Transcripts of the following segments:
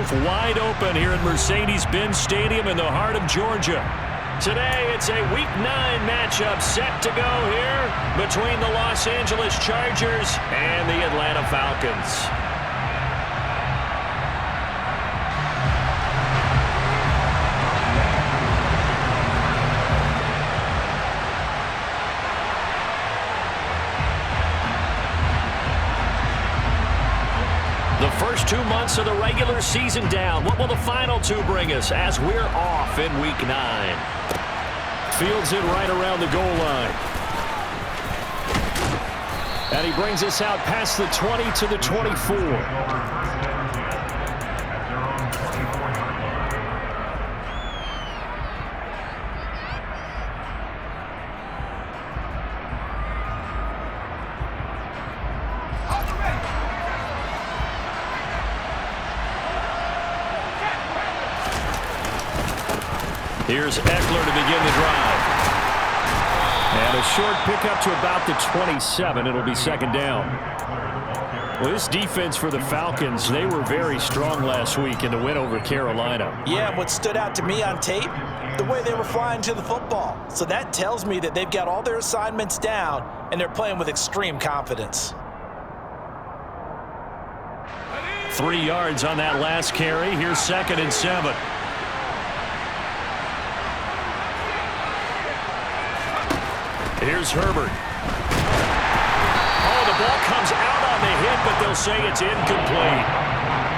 turf wide open here at Mercedes-Benz Stadium in the heart of Georgia. Today, it's a Week 9 matchup set to go here between the Los Angeles Chargers and the Atlanta Falcons. The first 2 months of the regular season down. What will the final 2 bring us as we're off in Week 9? Fields it right around the goal line. And he brings us out past the 20 to the 24. Here's Eckler to begin the drive. And a short pickup to about the 27. It'll be second down. Well, this defense for the Falcons, they were very strong last week in the win over Carolina. Yeah, what stood out to me on tape, the way they were flying to the football. So that tells me that they've got all their assignments down, and they're playing with extreme confidence. 3 yards on that last carry. Here's 2nd and 7. Here's Herbert. Oh, the ball comes out on the hit, but they'll say it's incomplete.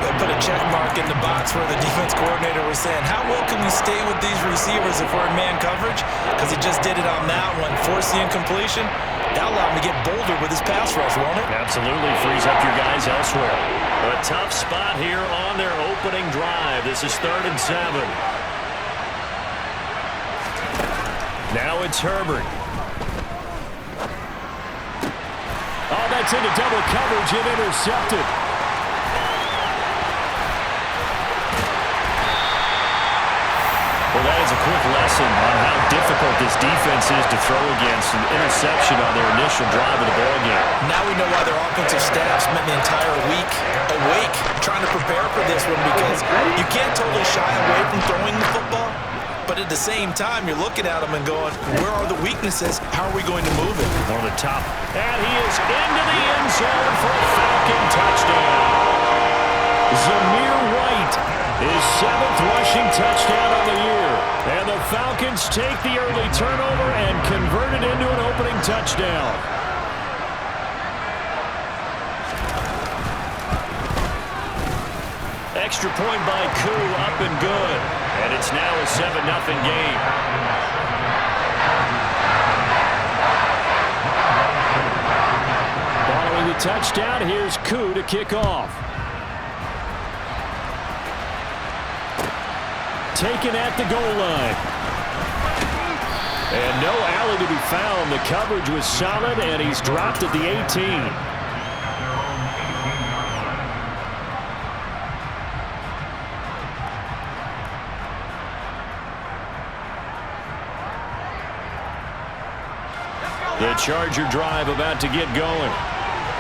They put a check mark in the box where the defense coordinator was saying, how well can we stay with these receivers if we're in man coverage? Because he just did it on that one, forced the incompletion. That'll allow him to get bolder with his pass rush, won't it? Absolutely frees up your guys elsewhere. A tough spot here on their opening drive. This is 3rd and 7. Now it's Herbert. Oh, that's into double coverage and intercepted. Well, that is a quick lesson on how difficult this defense is to throw against. An interception on their initial drive of the ballgame. Now we know why their offensive staff spent the entire week awake trying to prepare for this one, because you can't totally shy away from throwing the football. But at the same time, you're looking at them and going, where are the weaknesses? How are we going to move it? On the top. And he is into the end zone for a Falcon touchdown. Zamir White, his 7th rushing touchdown of the year. And the Falcons take the early turnover and convert it into an opening touchdown. Extra point by Koo, up and good. And it's now a 7-0 game. Following the touchdown, here's Koo to kick off. Taken at the goal line. And no alley to be found. The coverage was solid, and he's dropped at the 18. The Charger drive about to get going.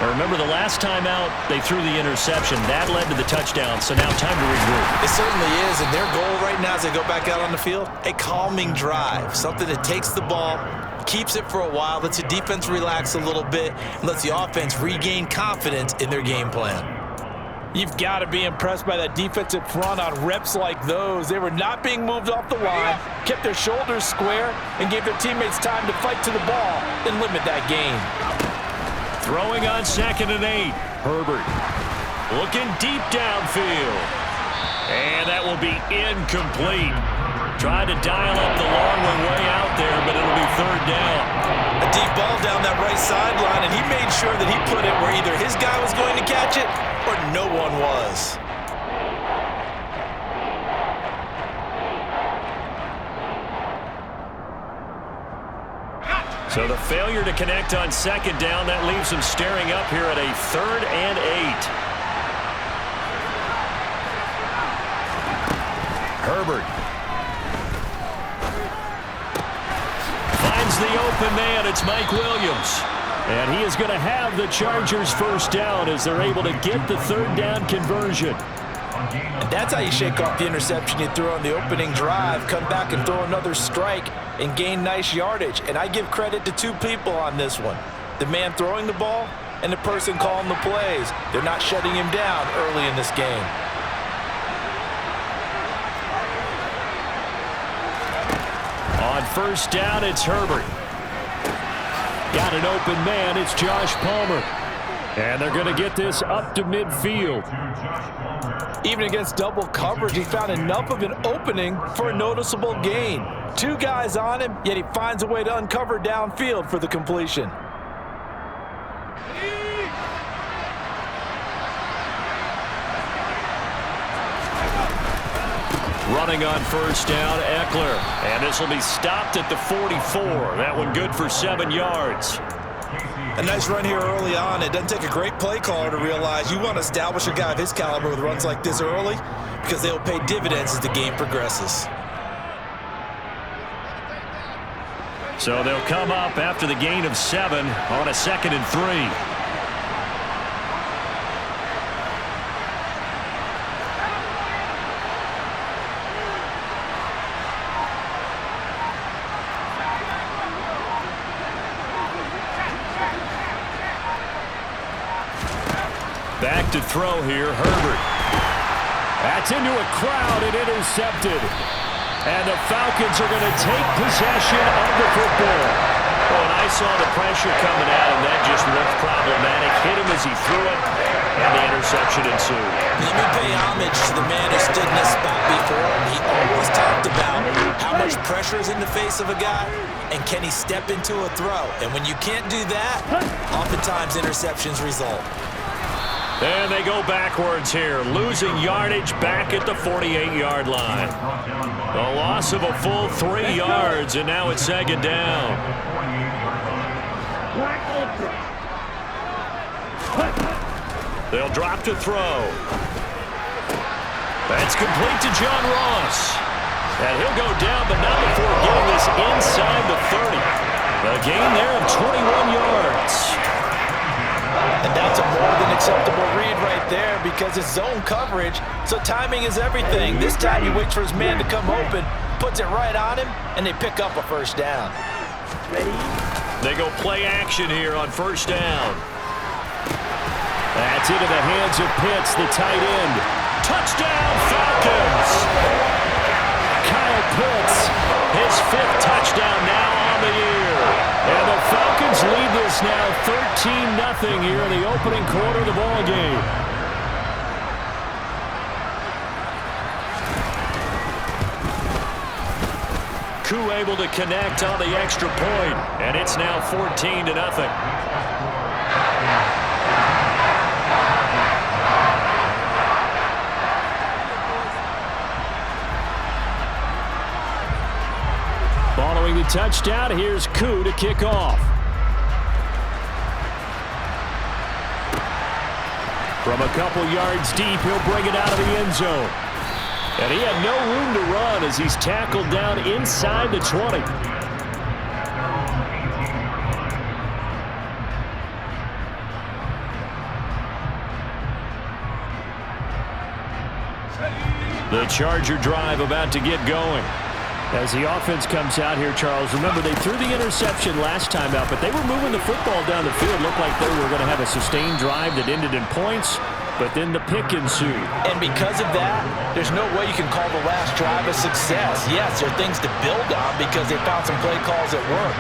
Now remember, the last time out, they threw the interception. That led to the touchdown, so now time to regroup. It certainly is, and their goal right now as they go back out on the field, a calming drive, something that takes the ball, keeps it for a while, lets the defense relax a little bit, and lets the offense regain confidence in their game plan. You've got to be impressed by that defensive front on reps like those. They were not being moved off the line, kept their shoulders square, and gave their teammates time to fight to the ball and limit that gain. Throwing on 2nd and 8. Herbert looking deep downfield. And that will be incomplete. Tried to dial up the long one way out there, but it'll be 3rd down. A deep ball down that right sideline, and he made sure that he put it where either his guy was going to catch it or no one was. So the failure to connect on 2nd down, that leaves him staring up here at a 3rd and 8. Herbert finds the open man. It's Mike Williams. And he is going to have the Chargers first down as they're able to get the 3rd down conversion. And that's how you shake off the interception you threw on the opening drive, come back and throw another strike and gain nice yardage. And I give credit to two people on this one. The man throwing the ball and the person calling the plays. They're not shutting him down early in this game. On first down, it's Herbert. Got an open man. It's Josh Palmer. And they're going to get this up to midfield. Even against double coverage, he found enough of an opening for a noticeable gain. Two guys on him, yet he finds a way to uncover downfield for the completion. Running on first down, Eckler. And this will be stopped at the 44. That one good for 7 yards. A nice run here early on. It doesn't take a great play caller to realize you want to establish a guy of his caliber with runs like this early because they'll pay dividends as the game progresses. So they'll come up after the gain of 7 on a 2nd and 3. Back to throw here, Herbert. That's into a crowd and intercepted. And the Falcons are going to take possession of the football. Oh, and I saw the pressure coming at him. That just looked problematic. Hit him as he threw it, and the interception ensued. Let me pay homage to the man who stood in this spot before. He always talked about how much pressure is in the face of a guy, and can he step into a throw. And when you can't do that, oftentimes interceptions result. And they go backwards here, losing yardage back at the 48-yard line. A loss of a full 3 yards, and now it's 2nd down. They'll drop to throw. That's complete to John Ross. And he'll go down, but not before getting this inside the 30. A gain there of 21 yards. And that's a more than acceptable read right there because it's zone coverage, so timing is everything. This time he waits for his man to come open, puts it right on him, and they pick up a first down. Ready? They go play action here on first down. That's into the hands of Pitts, the tight end. Touchdown, Falcons! Kyle Pitts, his 5th touchdown now on the year. And the Falcons lead this now 13-0 here in the opening quarter of the ball game. Koo able to connect on the extra point, and it's now 14-0. Following the touchdown, here's Koo to kick off. From a couple yards deep, he'll bring it out of the end zone. And he had no room to run as he's tackled down inside the 20. The Charger drive about to get going. As the offense comes out here, Charles, remember they threw the interception last time out, but they were moving the football down the field. Looked like they were going to have a sustained drive that ended in points, but then the pick ensued. And because of that, there's no way you can call the last drive a success. Yes, there are things to build on because they found some play calls at work.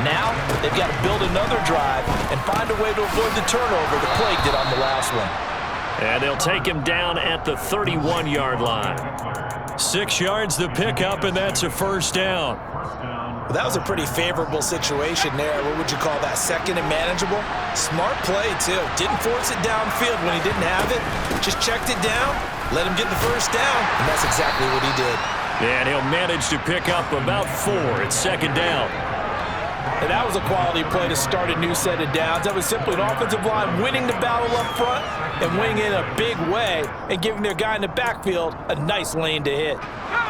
Now, they've got to build another drive and find a way to avoid the turnover the plague did on the last one. And they'll take him down at the 31-yard line. 6 yards the pickup, and that's a first down. Well, that was a pretty favorable situation there. What would you call that? 2nd and manageable? Smart play, too. Didn't force it downfield when he didn't have it. Just checked it down, let him get the first down, and that's exactly what he did. And he'll manage to pick up about 4 at 2nd down. And that was a quality play to start a new set of downs. That was simply an offensive line winning the battle up front and winning in a big way and giving their guy in the backfield a nice lane to hit.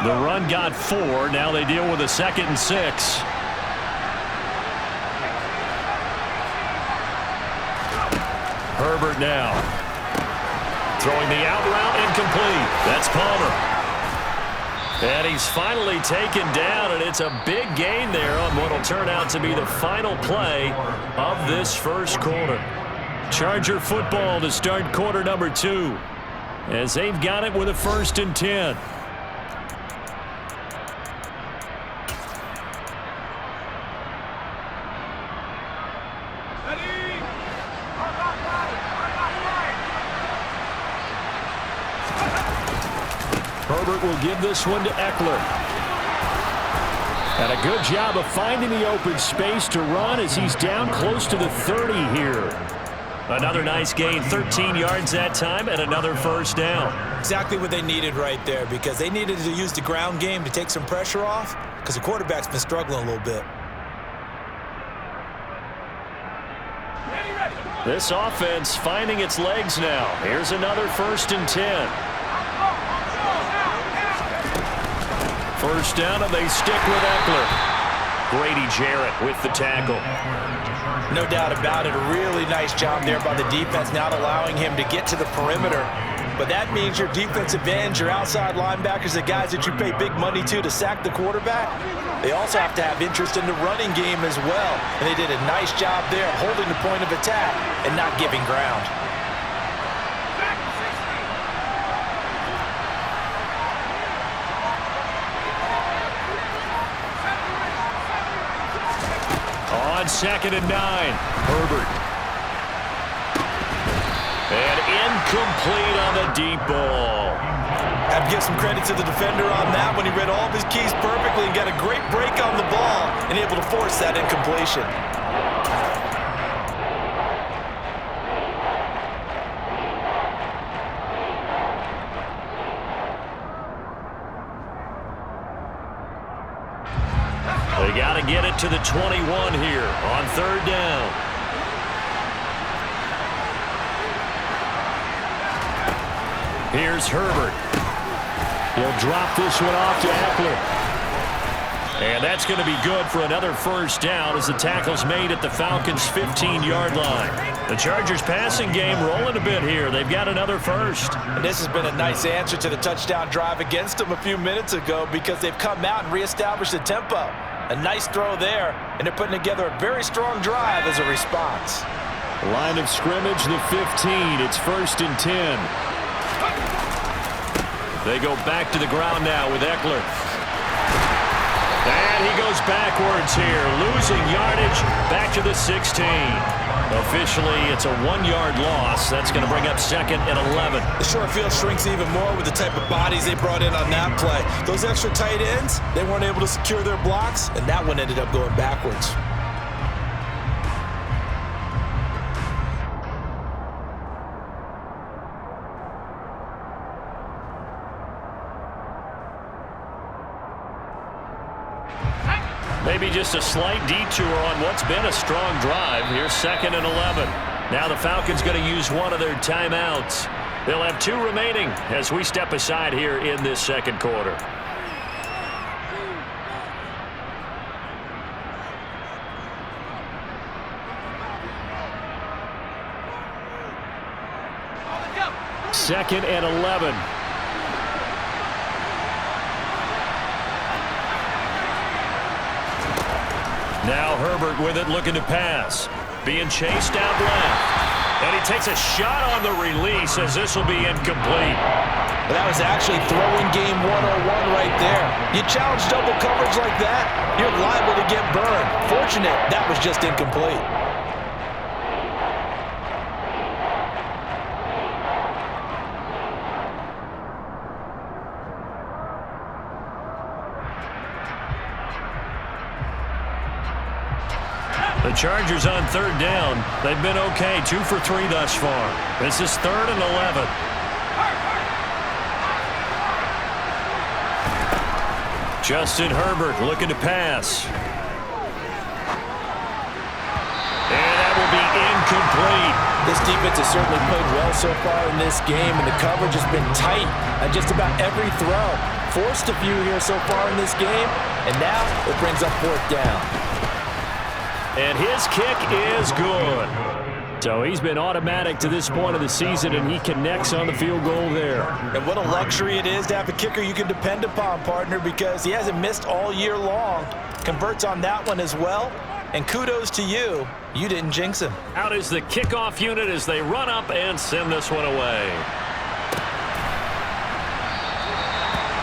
The run got 4. Now they deal with a 2nd and 6. Herbert now. Throwing the out route incomplete. That's Palmer. And he's finally taken down, and it's a big gain there on what will turn out to be the final play of this first quarter. Charger football to start quarter number 2, as they've got it with a 1st and 10. Herbert will give this one to Eckler. And a good job of finding the open space to run as he's down close to the 30 here. Another nice gain, 13 yards that time, and another 1st down. Exactly what they needed right there, because they needed to use the ground game to take some pressure off, because the quarterback's been struggling a little bit. This offense finding its legs now. Here's another 1st and 10. 1st down, and they stick with Eckler. Grady Jarrett with the tackle. No doubt about it. A really nice job there by the defense, not allowing him to get to the perimeter. But that means your defensive ends, your outside linebackers, the guys that you pay big money to sack the quarterback, they also have to have interest in the running game as well. And they did a nice job there holding the point of attack and not giving ground. On 2nd and 9, Herbert. And incomplete on the deep ball. I have to give some credit to the defender on that one. He read all of his keys perfectly and got a great break on the ball and able to force that incompletion. They got to get it to the 21 here on 3rd down. Here's Herbert. He'll drop this one off to Eckler. And that's going to be good for another 1st down as the tackle's made at the Falcons' 15-yard line. The Chargers' passing game rolling a bit here. They've got another 1st. And this has been a nice answer to the touchdown drive against them a few minutes ago, because they've come out and reestablished the tempo. A nice throw there, and they're putting together a very strong drive as a response. Line of scrimmage, the 15. It's 1st and 10. They go back to the ground now with Eckler. And he goes backwards here, losing yardage back to the 16. Officially, it's a 1-yard loss. That's going to bring up 2nd and 11. The short field shrinks even more with the type of bodies they brought in on that play. Those extra tight ends, they weren't able to secure their blocks, and that one ended up going backwards. Maybe just a slight detour on what's been a strong drive. Here's 2nd and 11. Now the Falcons going to use one of their timeouts. They'll have 2 remaining as we step aside here in this 2nd quarter. Second and 11. Now Herbert with it, looking to pass. Being chased out left. And he takes a shot on the release as this will be incomplete. Well, that was actually throwing game 101 right there. You challenge double coverage like that, you're liable to get burned. Fortunate, that was just incomplete. The Chargers on 3rd down. They've been okay, 2 for 3 thus far. This is 3rd and 11. Justin Herbert looking to pass. And that will be incomplete. This defense has certainly played well so far in this game, and the coverage has been tight on just about every throw. Forced a few here so far in this game, and now it brings up 4th down. And his kick is good. So he's been automatic to this point of the season, and he connects on the field goal there. And what a luxury it is to have a kicker you can depend upon, partner, because he hasn't missed all year long. Converts on that one as well. And kudos to you. You didn't jinx him. Out is the kickoff unit as they run up and send this one away.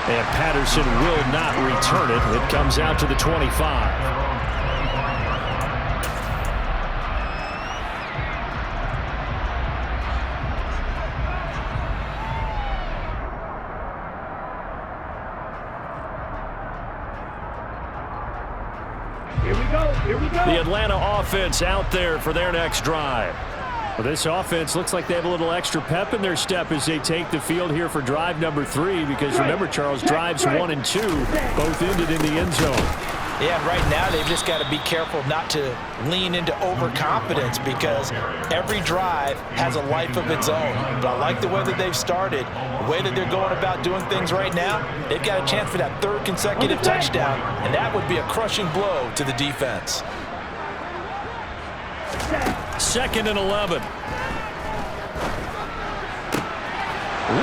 And Patterson will not return it. It comes out to the 25. The Atlanta offense out there for their next drive. Well, this offense looks like they have a little extra pep in their step as they take the field here for drive number 3, because remember, Charles, drives 1 and 2 both ended in the end zone. Yeah, and right now they've just got to be careful not to lean into overconfidence, because every drive has a life of its own. But I like the way that they've started, the way that they're going about doing things right now. They've got a chance for that 3rd consecutive touchdown, and that would be a crushing blow to the defense. 2nd and 11.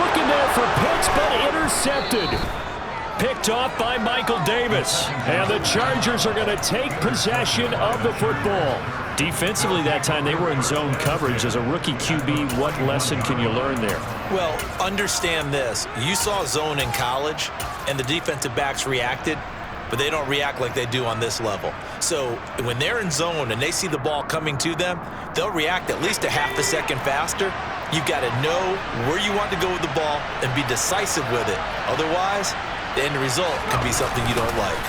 Looking there for Pitts, but intercepted. Picked off by Michael Davis. And the Chargers are going to take possession of the football. Defensively that time, they were in zone coverage. As a rookie QB, what lesson can you learn there? Well, understand this. You saw zone in college, and the defensive backs reacted, but they don't react like they do on this level. So when they're in zone and they see the ball coming to them, they'll react at least a half a second faster. You've got to know where you want to go with the ball and be decisive with it. Otherwise, the end result can be something you don't like.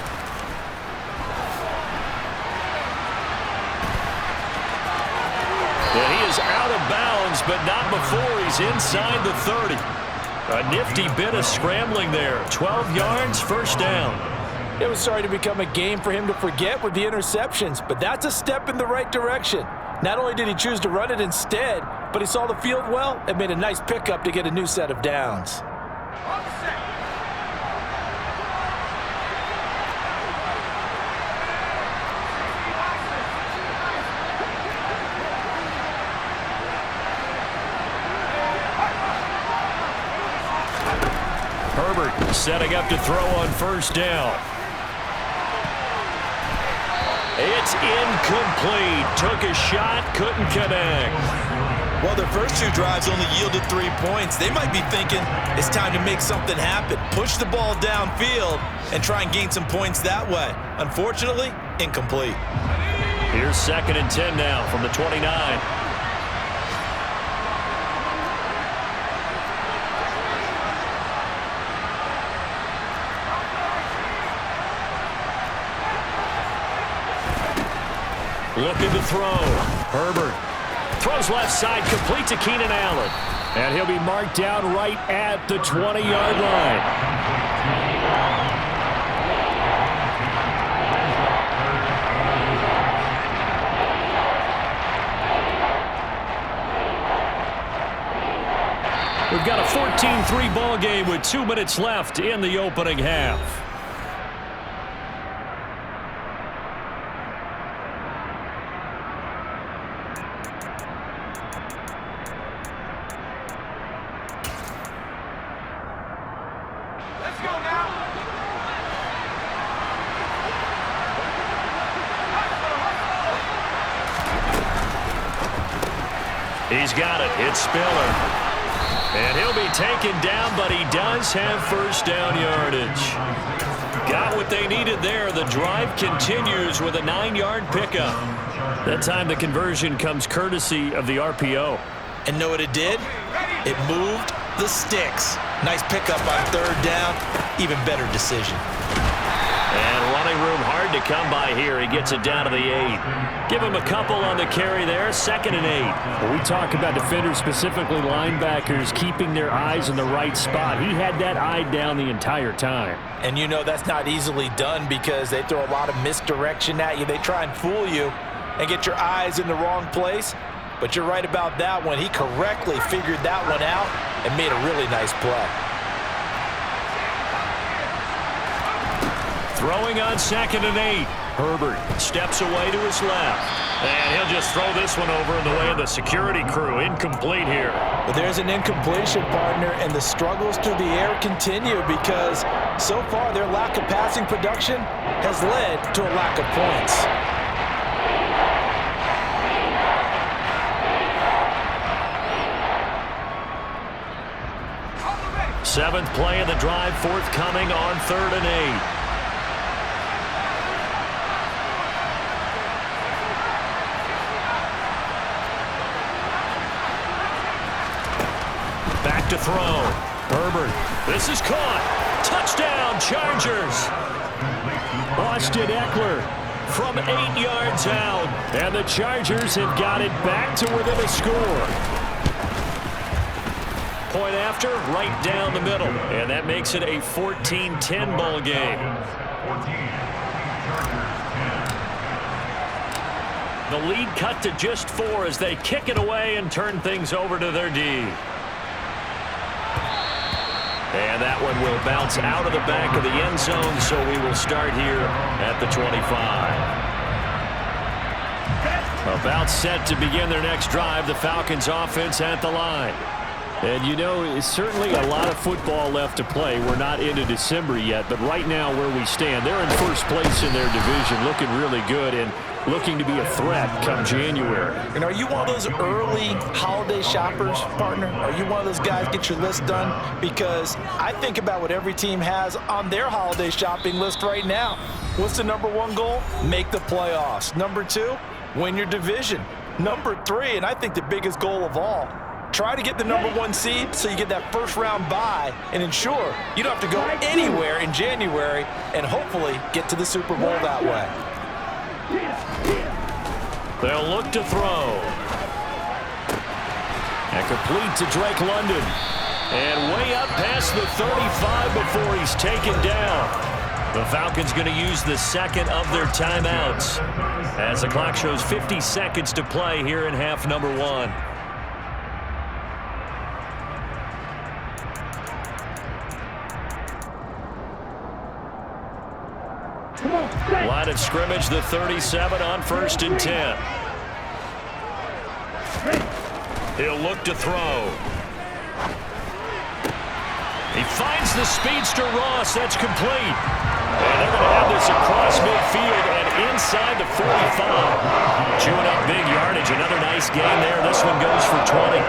And he is out of bounds, but not before he's inside the 30. A nifty bit of scrambling there. 12 yards, first down. It was starting to become a game for him to forget with the interceptions, but that's a step in the right direction. Not only did he choose to run it instead, but he saw the field well and made a nice pickup to get a new set of downs. Herbert setting up to throw on first down. It's incomplete. Took a shot, couldn't connect. Well, their first 2 drives only yielded 3 points. They might be thinking it's time to make something happen. Push the ball downfield and try and gain some points that way. Unfortunately, incomplete. Here's 2nd and 10 now from the 29. Looking to throw. Herbert throws left side, complete to Keenan Allen. And he'll be marked down right at the 20-yard line. We've got a 14-3 ball game with 2 minutes left in the opening half. He's got it. It's Spiller. And he'll be taken down, but he does have first down yardage. Got what they needed there. The drive continues with a 9-yard pickup. That time the conversion comes courtesy of the RPO. And know what it did? It moved the sticks. Nice pickup on 3rd down. Even better decision. And running room hard to come by here. He gets it down to the 8. Give him a couple on the carry there. 2nd and 8. When we talk about defenders, specifically linebackers, keeping their eyes in the right spot. He had that eye down the entire time. And you know that's not easily done because they throw a lot of misdirection at you. They try and fool you and get your eyes in the wrong place. But you're right about that one. He correctly figured that one out and made a really nice play. Throwing on 2nd and 8. Herbert steps away to his left. And he'll just throw this one over in the way of the security crew. Incomplete here. But there's an incompletion, partner, and the struggles through the air continue because so far their lack of passing production has led to a lack of points. Seventh play of the drive forthcoming on 3rd and 8. Back to throw. Herbert. This is caught. Touchdown, Chargers. Austin Eckler from 8 yards out. And the Chargers have got it back to within a score. Point after, right down the middle. And that makes it a 14-10 ball game. The lead cut to just 4 as they kick it away and turn things over to their D. And that one will bounce out of the back of the end zone, so we will start here at the 25. About set to begin their next drive, the Falcons offense at the line. And, you know, it's certainly a lot of football left to play. We're not into December yet, but right now where we stand, they're in first place in their division, looking really good and looking to be a threat come January. And are you one of those early holiday shoppers, partner? Are you one of those guys get your list done? Because I think about what every team has on their holiday shopping list right now. What's the number 1 goal? Make the playoffs. Number 2, win your division. Number 3, and I think the biggest goal of all, try to get the number 1 seed so you get that first round bye and ensure you don't have to go anywhere in January and hopefully get to the Super Bowl that way. They'll look to throw. And complete to Drake London. And way up past the 35 before he's taken down. The Falcons going to use the second of their timeouts as the clock shows 50 seconds to play here in half number 1. Line of scrimmage, the 37 on 1st and 10. He'll look to throw. He finds the speedster Ross. That's complete. And they're going to have this across midfield and inside the 45. Chewing up big yardage. Another nice gain there. This one goes for 20.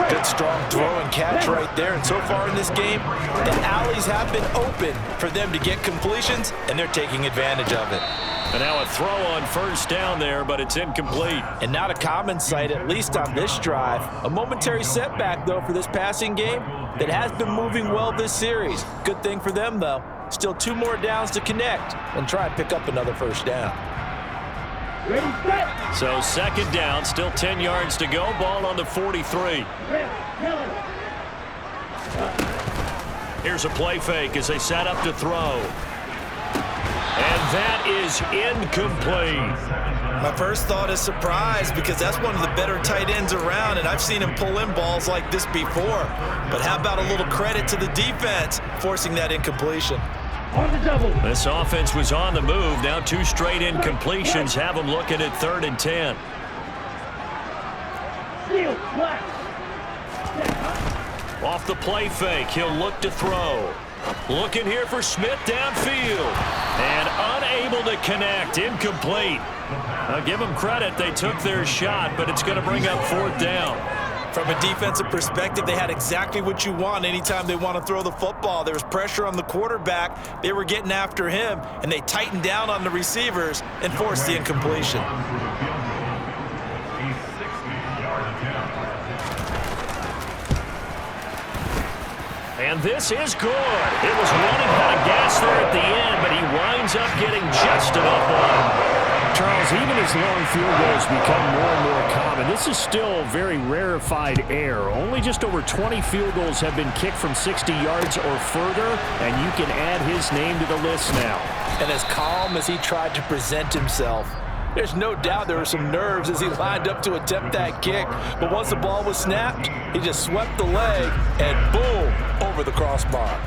Good strong throw and catch right there. And so far in this game, the alleys have been open for them to get completions, and they're taking advantage of it. And now a throw on 1st down there, but it's incomplete. And not a common sight, at least on this drive. A momentary setback, though, for this passing game that has been moving well this series. Good thing for them, though. Still 2 more downs to connect and try and pick up another 1st down. So 2nd down, still 10 yards to go. Ball on the 43. Here's a play fake as they set up to throw. And that is incomplete. My first thought is surprise because that's one of the better tight ends around, and I've seen him pull in balls like this before. But how about a little credit to the defense forcing that incompletion? This offense was on the move. Now 2 straight incompletions have them looking at 3rd and 10. Off the play fake, he'll look to throw. Looking here for Smith downfield. And unable to connect. Incomplete. I'll give them credit. They took their shot, but it's going to bring up 4th down. From a defensive perspective, they had exactly what you want anytime they want to throw the football. There was pressure on the quarterback. They were getting after him, and they tightened down on the receivers and forced the incompletion. And this is good. It was running out of gas there at the end, but he winds up getting just enough on it. Charles, even as long field goals become more and more common, this is still very rarefied air. Only just over 20 field goals have been kicked from 60 yards or further, and you can add his name to the list now. And as calm as he tried to present himself, there's no doubt there were some nerves as he lined up to attempt that kick. But once the ball was snapped, he just swept the leg and boom, over the crossbar.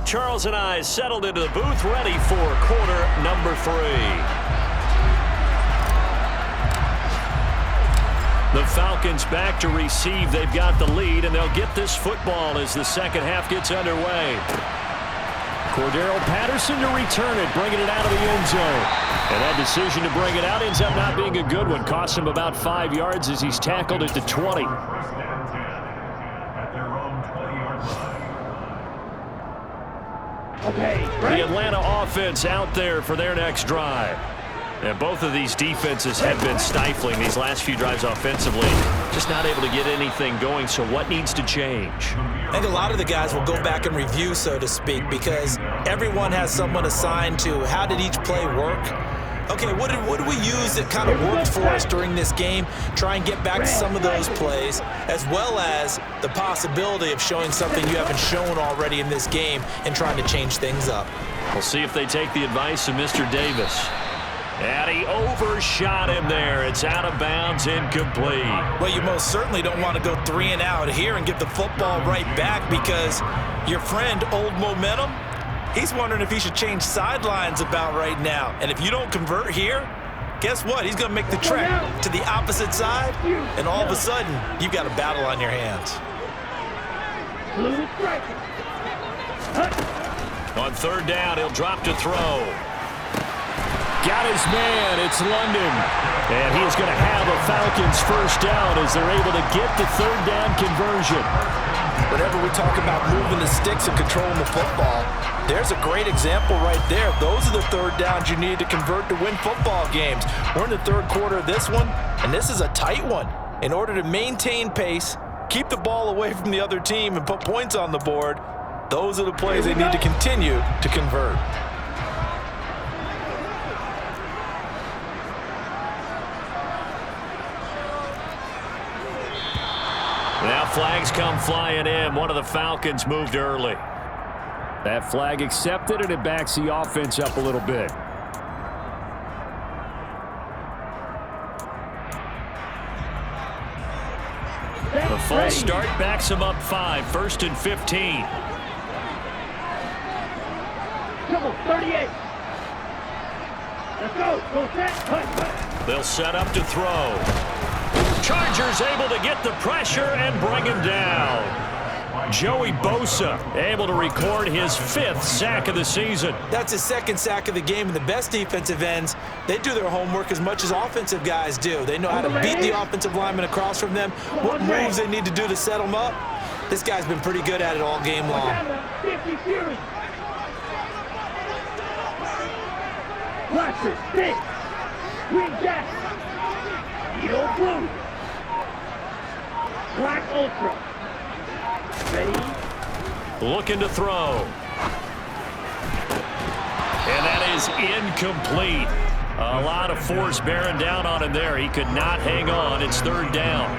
Charles and I settled into the booth, ready for quarter number 3. The Falcons back to receive. They've got the lead, and they'll get this football as the second half gets underway. Cordero Patterson to return it, bringing it out of the end zone. And that decision to bring it out ends up not being a good one. Cost him about 5 yards as he's tackled at the 20. The Atlanta offense out there for their next drive. And both of these defenses have been stifling these last few drives offensively. Just not able to get anything going, so what needs to change? I think a lot of the guys will go back and review, so to speak, because everyone has someone assigned to how did each play work. Okay, what did we use that kind of worked for us during this game? Try and get back to some of those plays, as well as the possibility of showing something you haven't shown already in this game and trying to change things up. We'll see if they take the advice of Mr. Davis. And he overshot him there. It's out of bounds, incomplete. Well, you most certainly don't want to go 3 and out here and give the football right back, because your friend, Old Momentum, he's wondering if he should change sidelines about right now. And if you don't convert here, guess what? He's going to make the trek to the opposite side, and all of a sudden, you've got a battle on your hands. On third down, he'll drop to throw. Got his man. It's London. And he is going to have a Falcons first down as they're able to get the third down conversion. Whenever we talk about moving the sticks and controlling the football, there's a great example right there. Those are the third downs you need to convert to win football games. We're in the third quarter of this one, and this is a tight one. In order to maintain pace, keep the ball away from the other team, and put points on the board, those are the plays they need to continue to convert. Now flags come flying in. One of the Falcons moved early. That flag accepted, and it backs the offense up a little bit. The false start backs him up 5. 1st and 15. Come on, 38. Let's go. Go set. They'll set up to throw. Chargers able to get the pressure and bring him down. Joey Bosa able to record his 5th sack of the season. That's his 2nd sack of the game, and the best defensive ends, they do their homework as much as offensive guys do. They know how to beat the offensive lineman across from them, what moves they need to do to set them up. This guy's been pretty good at it all game long. 50 series. Watch it. Stick. Green jacket. Yellow blue. Black ultra. Ready? Looking to throw. And that is incomplete. A lot of force bearing down on him there. He could not hang on. It's 3rd down.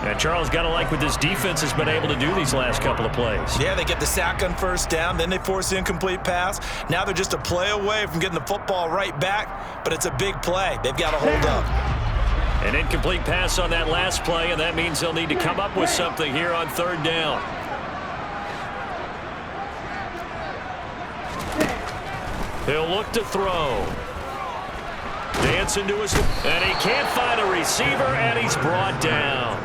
And Charles got to like what this defense has been able to do these last couple of plays. Yeah, they get the sack on 1st down, then they force the incomplete pass. Now they're just a play away from getting the football right back, but it's a big play. They've got to hold up. An incomplete pass on that last play, and that means they'll need to come up with something here on 3rd down. He'll look to throw. Dancing to his... And he can't find a receiver, and he's brought down.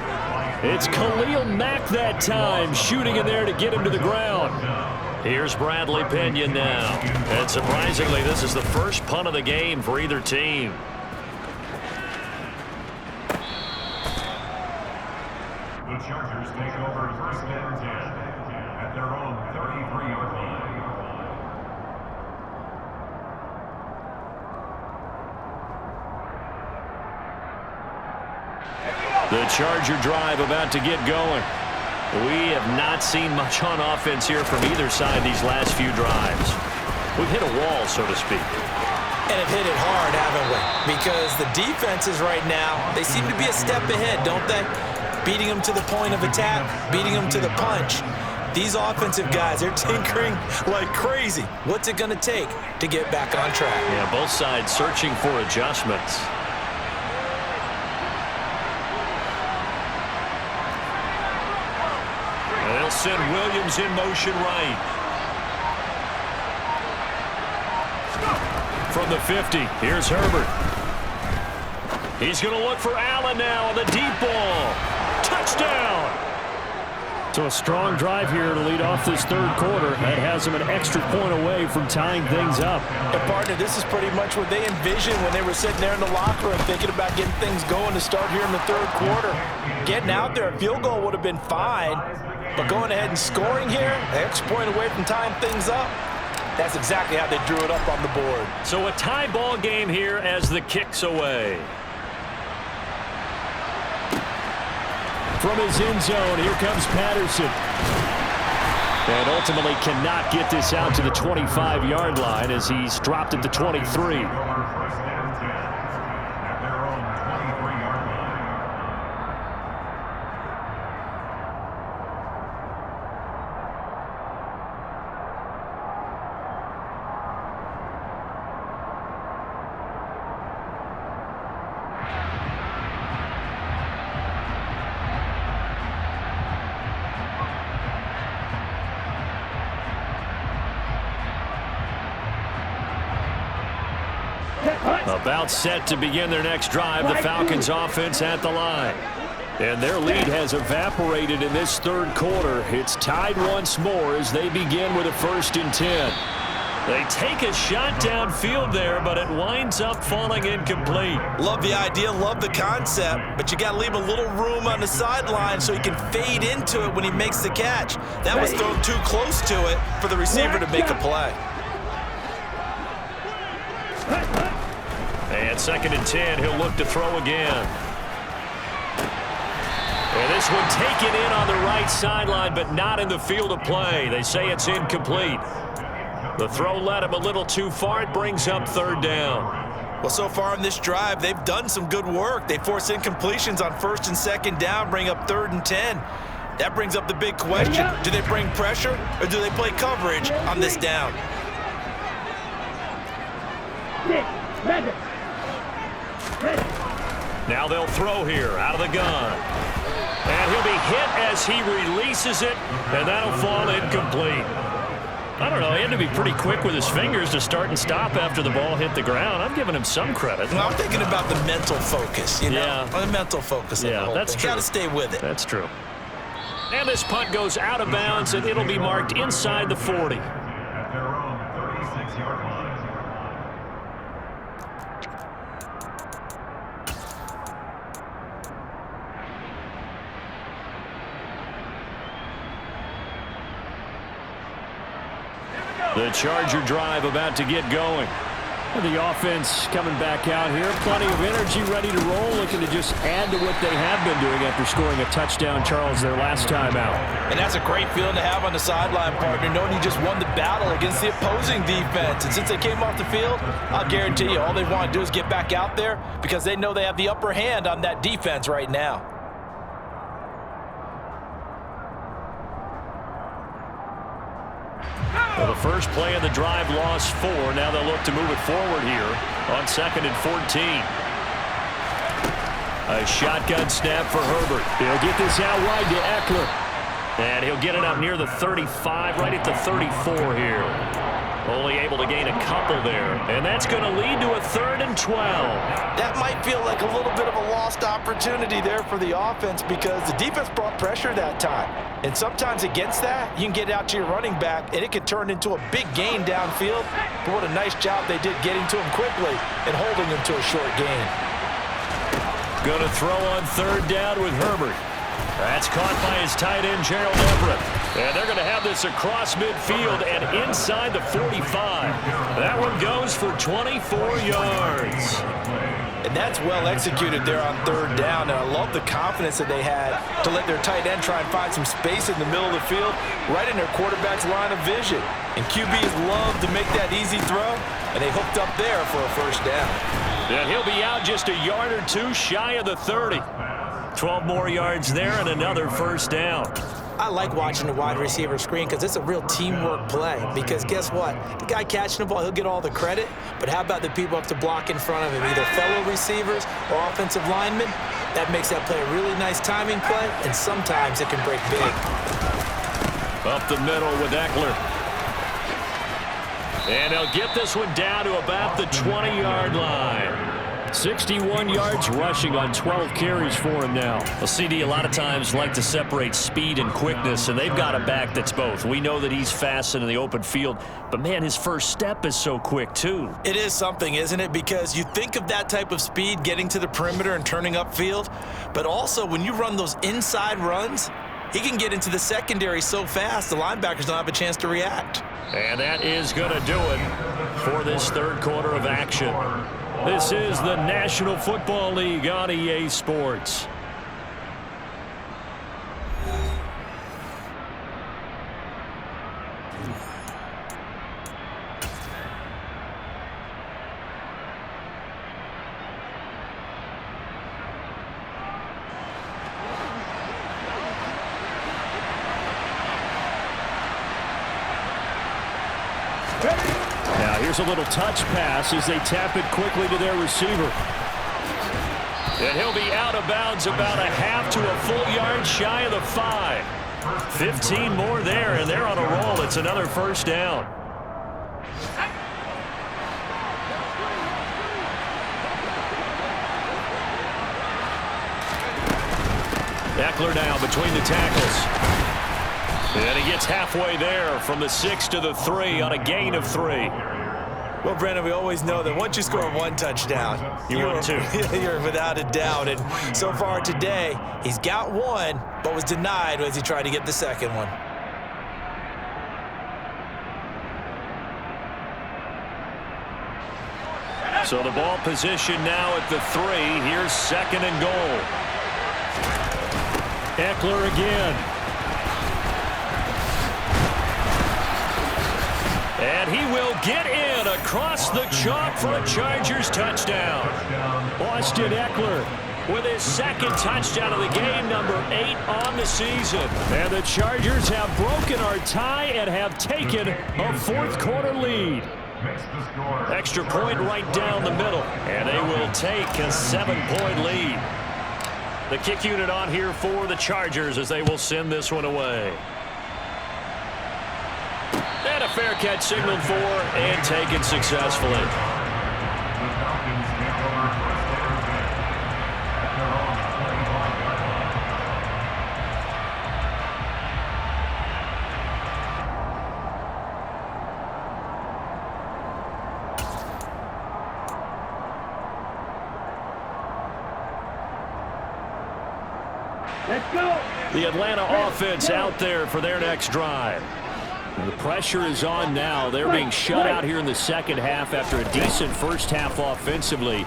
It's Khalil Mack that time, shooting in there to get him to the ground. Here's Bradley Pinion now. And surprisingly, this is the first punt of the game for either team. The Chargers take over 1st and 10 at their own 33-yard line. The Charger drive about to get going. We have not seen much on offense here from either side these last few drives. We've hit a wall, so to speak. And have hit it hard, haven't we? Because the defenses right now, they seem to be a step ahead, don't they? Beating them to the point of attack, beating them to the punch. These offensive guys, they're tinkering like crazy. What's it going to take to get back on track? Yeah, both sides searching for adjustments. They'll send Williams in motion right. From the 50, here's Herbert. He's going to look for Allen now on the deep ball. Touchdown! So a strong drive here to lead off this third quarter. That has them an extra point away from tying things up. And partner, this is pretty much what they envisioned when they were sitting there in the locker room thinking about getting things going to start here in the third quarter. Getting out there, a field goal would have been fine, but going ahead and scoring here, an extra point away from tying things up, that's exactly how they drew it up on the board. So a tie ball game here as the kick's away. From his end zone, here comes Patterson. And ultimately cannot get this out to the 25-yard line as he's dropped at the 23. About set to begin their next drive, the Falcons offense at the line. And their lead has evaporated in this third quarter. It's tied once more as they begin with a 1st and 10. They take a shot downfield there, but it winds up falling incomplete. Love the idea, love the concept, but you got to leave a little room on the sideline so he can fade into it when he makes the catch. That was thrown too close to it for the receiver to make a play. And 2nd and 10, he'll look to throw again. And this one taken in on the right sideline, but not in the field of play. They say it's incomplete. The throw led him a little too far. It brings up 3rd down. Well, so far in this drive, they've done some good work. They force incompletions on 1st and 2nd down, bring up 3rd and 10. That brings up the big question. Do they bring pressure or do they play coverage on this down? Now they'll throw here out of the gun. And he'll be hit as he releases it, and that'll fall incomplete. I don't know, he had to be pretty quick with his fingers to start and stop after the ball hit the ground. I'm giving him some credit. Well, I'm thinking about the mental focus, you know? Yeah. The mental focus of the whole that's thing. true. Got to stay with it. That's true. And this punt goes out of bounds, and it'll be marked inside the 40. At their own 36-yard line. The Charger drive about to get going. And the offense coming back out here. Plenty of energy, ready to roll, looking to just add to what they have been doing after scoring a touchdown, Charles, their last time out. And that's a great feeling to have on the sideline, partner, knowing you just won the battle against the opposing defense. And since they came off the field, I'll guarantee you all they want to do is get back out there because they know they have the upper hand on that defense right now. Well, the first play of the drive lost 4. Now they'll look to move it forward here on 2nd and 14. A shotgun snap for Herbert. He'll get this out wide to Eckler. And he'll get it up near the 35, right at the 34 here. Only able to gain a couple there. And that's going to lead to a 3rd and 12. That might feel like a little bit of a lost opportunity there for the offense because the defense brought pressure that time. And sometimes against that, you can get out to your running back, and it could turn into a big gain downfield. But what a nice job they did getting to him quickly and holding him to a short gain. Going to throw on 3rd down with Herbert. That's caught by his tight end, Gerald Everett. And they're going to have this across midfield and inside the 45. That one goes for 24 yards. And that's well executed there on 3rd down. And I love the confidence that they had to let their tight end try and find some space in the middle of the field, right in their quarterback's line of vision. And QBs love to make that easy throw, and they hooked up there for a 1st down. And he'll be out just a yard or two shy of the 30. 12 more yards there and another 1st down. I like watching the wide receiver screen because it's a real teamwork play. Because guess what? The guy catching the ball, he'll get all the credit. But how about the people up to block in front of him, either fellow receivers or offensive linemen? That makes that play a really nice timing play, and sometimes it can break big. Up the middle with Eckler. And they'll get this one down to about the 20-yard line. 61 yards rushing on 12 carries for him now. Well, CD, a lot of times like to separate speed and quickness, and they've got a back that's both. We know that he's fast in the open field, but, man, his first step is so quick, too. It is something, isn't it? Because you think of that type of speed getting to the perimeter and turning upfield, but also when you run those inside runs, he can get into the secondary so fast the linebackers don't have a chance to react. And that is going to do it for this third quarter of action. This is the National Football League on EA Sports. Now here's a little touch pass as they tap it quickly to their receiver. And he'll be out of bounds about a half to a full yard shy of the 5. 15 more there, and they're on a roll. It's another first down. Eckler now between the tackles. And he gets halfway there from the 6 to the 3 on a gain of 3. Well, Brandon, we always know that once you score one touchdown, you're 2. You're without a doubt. And so far today, he's got one, but was denied as he tried to get the second one. So the ball position now at the 3. Here's second and goal. Eckler again. And he will get in across the chalk for a Chargers touchdown. Austin Eckler with his second touchdown of the game, number 8 on the season. And the Chargers have broken our tie and have taken a fourth quarter lead. Extra point right down the middle. And they will take a 7-point lead. The kick unit on here for the Chargers as they will send this one away. And a fair catch signaled for and taken successfully. Let's go. The Atlanta offense out there for their next drive. The pressure is on now. They're being shut out here in the second half after a decent first half offensively.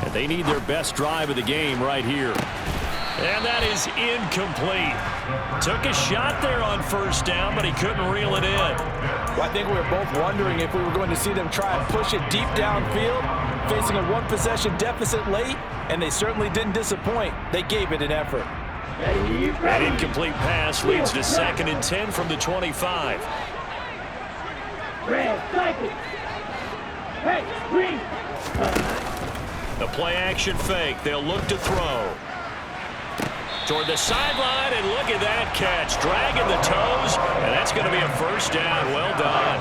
And they need their best drive of the game right here. And that is incomplete. Took a shot there on first down, but he couldn't reel it in. Well, I think we were both wondering if we were going to see them try and push it deep downfield, facing a one-possession deficit late, and they certainly didn't disappoint. They gave it an effort. An incomplete pass leads to 2nd and 10 from the 25. Red, cycle. Hey, green. The play action fake. They'll look to throw. Toward the sideline, and look at that catch. Dragging the toes, and that's going to be a first down. Well done.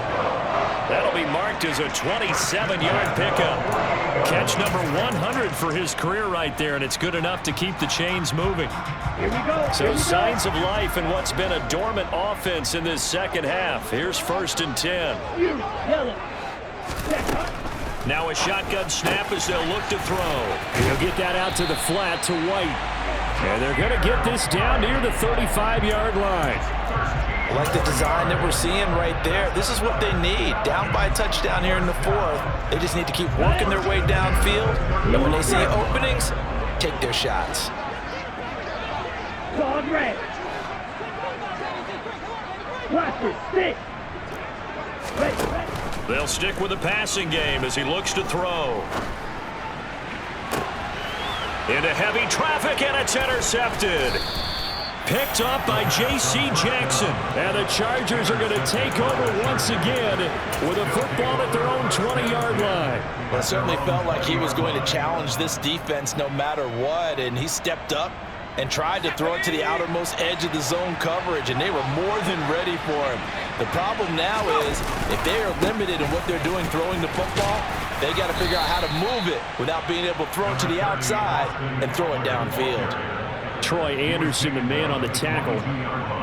That'll be marked as a 27-yard pickup. Catch number 100 for his career right there, and it's good enough to keep the chains moving. Here we go. So signs of life in what's been a dormant offense in this second half. Here's 1st and 10. Now a shotgun snap as they'll look to throw. He'll get that out to the flat to White. And they're going to get this down near the 35-yard line. I like the design that we're seeing right there. This is what they need. Down by a touchdown here in the 4th. They just need to keep working their way downfield. And when they see openings, take their shots. Dog red. Watch it. Stick. They'll stick with the passing game as he looks to throw. Into heavy traffic, and it's intercepted. Picked up by J.C. Jackson. And the Chargers are going to take over once again with a football at their own 20-yard line. Well, it certainly felt like he was going to challenge this defense no matter what, and he stepped up, and tried to throw it to the outermost edge of the zone coverage, and they were more than ready for him. The problem now is if they are limited in what they're doing throwing the football, they got to figure out how to move it without being able to throw it to the outside and throw it downfield. Troy Anderson, the man on the tackle.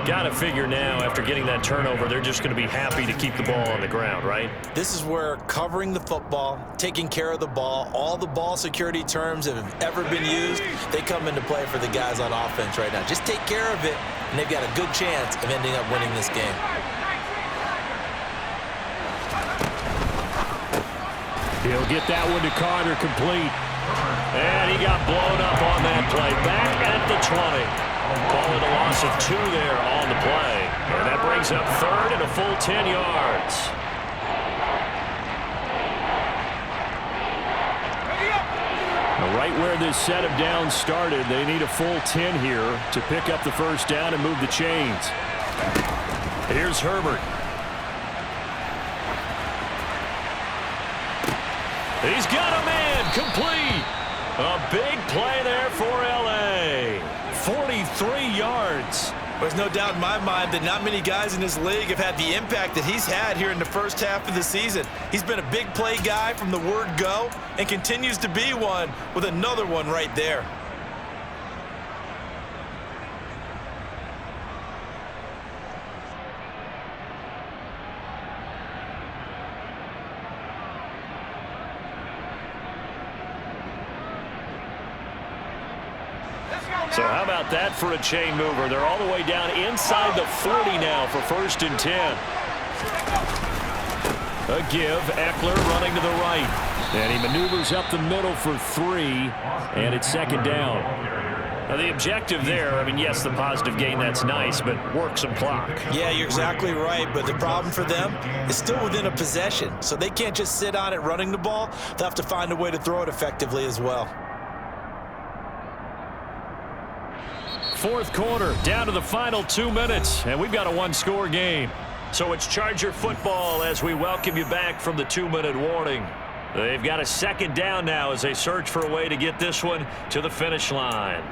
Got to figure now, after getting that turnover, they're just going to be happy to keep the ball on the ground, right? This is where covering the football, taking care of the ball, all the ball security terms that have ever been used, they come into play for the guys on offense right now. Just take care of it, and they've got a good chance of ending up winning this game. He'll get that one to Carter complete. And he got blown up on that play. Back at the 20. Call it a loss of 2 there on the play. And that brings up third and a full 10 yards. Now, right where this set of downs started, they need a full 10 here to pick up the first down and move the chains. Here's Herbert. He's got a man complete. A big play there for L.A. 43 yards. There's no doubt in my mind that not many guys in this league have had the impact that he's had here in the first half of the season. He's been a big play guy from the word go and continues to be one with another one right there. So how about that for a chain mover? They're all the way down inside the 40 now for 1st and 10. A give, Eckler running to the right. And he maneuvers up the middle for 3, and it's 2nd down. Now the objective there, I mean, yes, the positive gain, that's nice, but work some clock. Yeah, you're exactly right, but the problem for them is still within a possession. So they can't just sit on it running the ball. They'll have to find a way to throw it effectively as well. 4th quarter, down to the final 2 minutes, and we've got a 1-score game. So it's Charger football as we welcome you back from the 2-minute warning. They've got a 2nd down now as they search for a way to get this one to the finish line.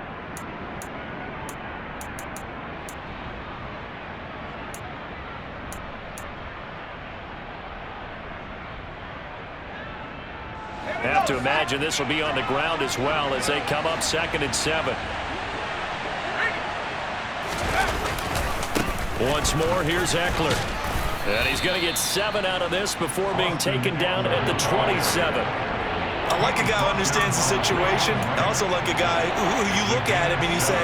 Have to imagine this will be on the ground as well as they come up 2nd and 7. Once more, here's Eckler. And he's going to get 7 out of this before being taken down at the 27. I like a guy who understands the situation. I also like a guy who you look at him and you say,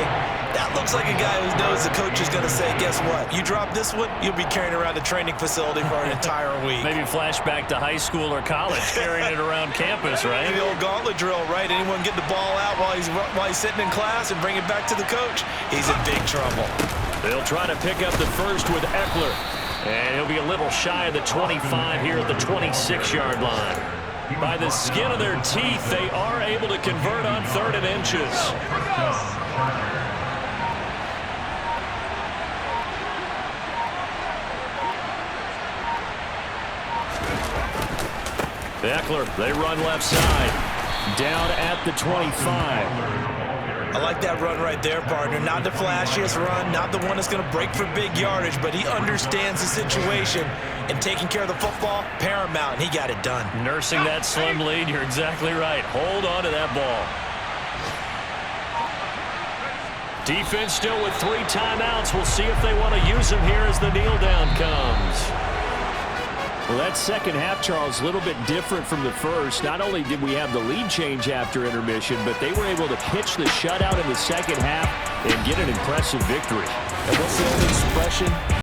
that looks like a guy who knows the coach is going to say, guess what? You drop this one, you'll be carrying around a training facility for an entire week. Maybe flashback to high school or college, carrying it around campus, right? The old gauntlet drill, right? Anyone get the ball out while he's sitting in class and bring it back to the coach, he's in big trouble. They'll try to pick up the first with Eckler. And he'll be a little shy of the 25 here at the 26-yard line. By the skin of their teeth, they are able to convert on 3rd and inches. Eckler, they run left side. Down at the 25. I like that run right there, partner. Not the flashiest run, not the one that's going to break for big yardage, but he understands the situation, and taking care of the football, paramount, and he got it done. Nursing that slim lead, you're exactly right. Hold on to that ball. Defense still with 3 timeouts. We'll see if they want to use them here as the kneel down comes. Well, that second half, Charles, a little bit different from the first. Not only did we have the lead change after intermission, but they were able to pitch the shutout in the second half and get an impressive victory. And what's the old expression?